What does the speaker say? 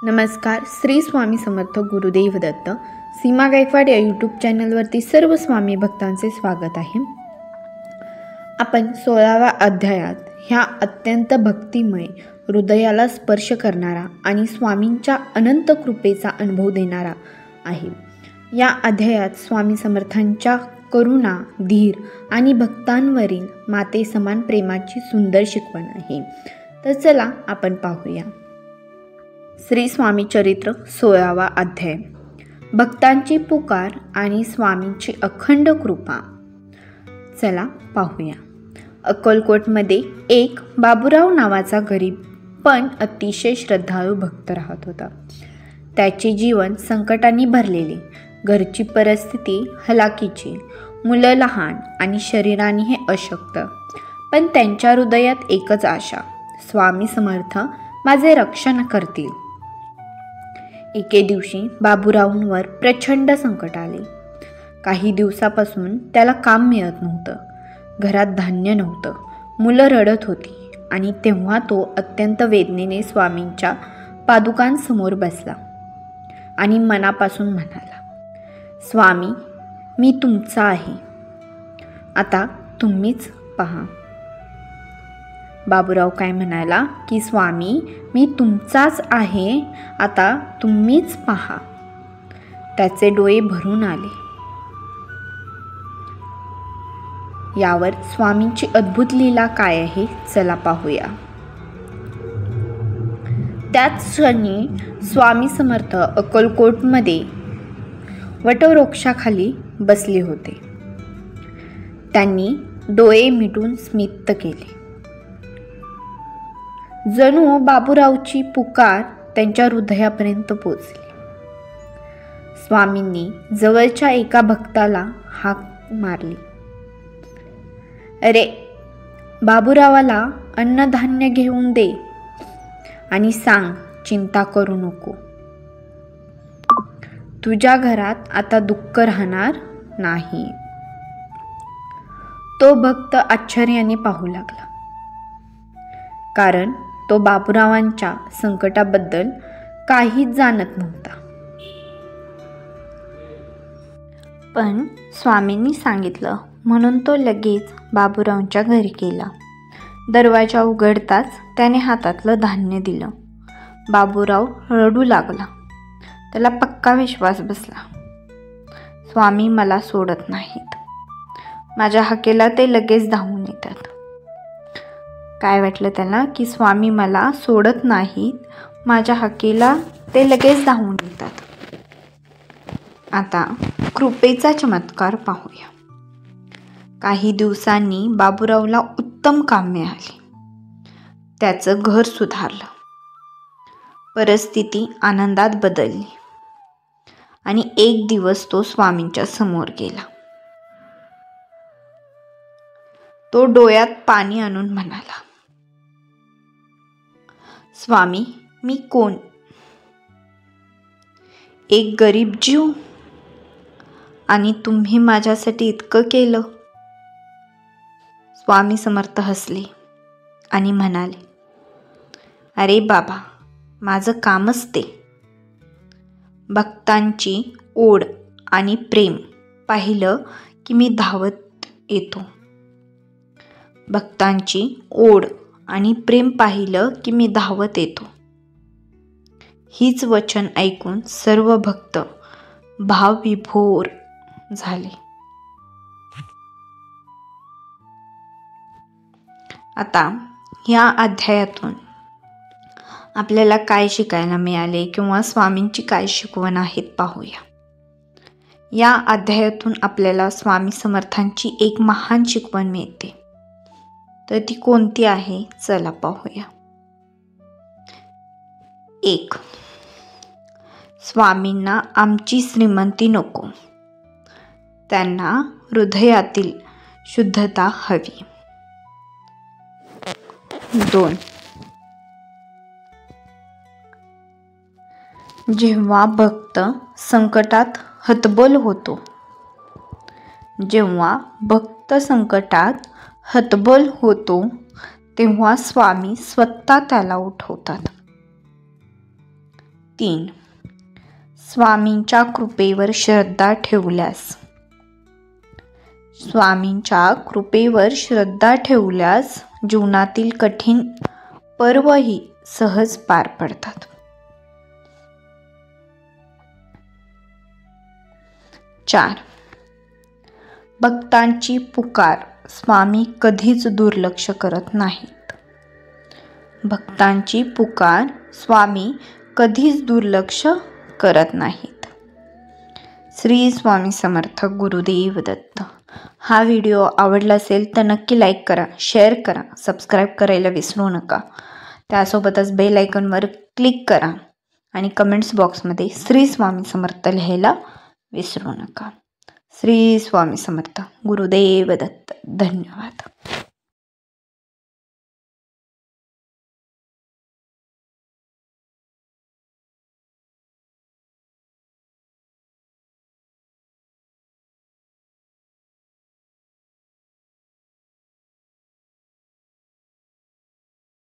नमस्कार. श्री स्वामी समर्थ गुरुदेव दत्त. सीमा गायकवाड या यूट्यूब चॅनलवरती सर्व स्वामी भक्तांचे स्वागत आहे. आपण 16व्या अध्यायात ह्या अत्यंत भक्तिमय, हृदयाला स्पर्श करणारा आणि स्वामींच्या अनंत कृपेचा अनुभव देणारा आहे. या अध्यायात स्वामी समर्थांच्या करुणा, धीर आणि भक्तांवरील माते समान प्रेमाची सुंदर शिकवण आहे. तर चला आपण पाहूया. श्री स्वामी चरित्र 16वा अध्याय. भक्तांची पुकार आणि स्वामींची अखंड कृपा. चला पाहूया. अक्कलकोटमध्ये एक बाबूराव नावाचा गरीब पण अतिशय श्रद्धाळू भक्त राहत होता. त्याचे जीवन संकटांनी भरलेले, घरची परिस्थिती हलाखीची, मुलं लहान आणि शरीराने हे अशक्त. पण त्यांच्या हृदयात एकच आशा, स्वामी समर्थ माझे रक्षण करतील. एके दिवशी बाबूरावांवर प्रचंड संकट आले. काही दिवसापासून त्याला काम मिळत नव्हतं, घरात धान्य नव्हतं, मुलं रडत होती आणि तेव्हा तो अत्यंत वेदनेने स्वामींच्या पादुकांसमोर बसला आणि मनापासून म्हणाला, स्वामी, मी तुमचा आहे, आता तुम्हीच पहा. बाबूराव काय म्हणाला की स्वामी, मी तुमचाच आहे, आता तुम्हीच पहा. त्याचे डोळे भरून आले. यावर स्वामींची अद्भुत लीला काय आहे, चला पाहूया. त्याच क्षणी स्वामी समर्थ अक्कलकोटमध्ये वटवृक्षाखाली बसले होते. त्यांनी डोळे मिटून स्मित केले. जणू बाबूरावची पुकार त्यांच्या हृदयापर्यंत पोचली. स्वामींनी जवळच्या एका भक्ताला हाक मारली. अरे, बाबूरावाला अन्नधान्य घेऊन दे आणि सांग, चिंता करू नको, तुझ्या घरात आता दुःख राहणार नाही. तो भक्त आश्चर्याने पाहू लागला, कारण तो बाबूरावांच्या संकटाबद्दल काहीच जाणत नव्हता. पण स्वामींनी सांगितलं म्हणून तो लगेच बाबूरावांच्या घरी गेला. दरवाजा उघडताच त्याने हातातलं धान्य दिलं. बाबूराव रडू लागला. त्याला पक्का विश्वास बसला, स्वामी मला सोडत नाहीत, माझ्या हाकेला ते लगेच धावून येतात. काय वाटलं त्याला की स्वामी मला सोडत नाहीत, माझ्या हाकेला ते लगेच धावून येतात. आता कृपेचा चमत्कार पाहूया. काही दिवसांनी बाबूरावला उत्तम काम मिळाले. त्याचं घर सुधारलं, परिस्थिती आनंदात बदलली आणि एक दिवस तो स्वामींच्या समोर गेला. तो डोळ्यात पाणी आणून म्हणाला, स्वामी, मी कोण? एक गरीब जीव, आणि तुम्ही माझ्यासाठी इतकं केलं. स्वामी समर्थ हसले आणि म्हणाले, अरे बाबा, माझं कामच ते. भक्तांची ओढ आणि प्रेम पाहिलं की मी धावत येतो. भक्तांची ओढ आणि प्रेम पाहिलं की मी धावत येतो. हीच वचन ऐकून सर्व भक्त भावविभोर झाले. आता या अध्यायातून आपल्याला काय शिकायला मिळाले किंवा स्वामींची काय शिकवण आहेत पाहूया. या अध्यायातून आपल्याला स्वामी समर्थांची एक महान शिकवण मिळते. तर ती कोणती आहे, चला पाहूया. 1. स्वामींना आमची श्रीमंती नको, त्यांना हृदयातील शुद्धता हवी. 2. जेव्हा भक्त संकटात हतबल होतो, तेव्हा स्वामी स्वतः त्याला उठवतात. 3. स्वामींच्या कृपेवर श्रद्धा ठेवल्यास. स्वामींच्या कृपेवर श्रद्धा ठेवल्यास जीवनातील कठीण पर्वही सहज पार पडतात. 4. भक्तांची पुकार स्वामी कधीच दुर्लक्ष करत नाहीत. भक्तांची पुकार स्वामी कधीच दुर्लक्ष करत नाहीत. श्री स्वामी समर्थ. गुरुदेव दत्त. हा व्हिडिओ आवडला असेल तर नक्की लाईक करा, शेअर करा, सबस्क्राईब करायला विसरू नका. त्यासोबतच बेल आयकॉनवर क्लिक करा आणि कमेंट्स बॉक्समध्ये श्री स्वामी समर्थ लिहायला विसरू नका. श्री स्वामी समर्थ. गुरुदेव दत्त. धन्यवाद.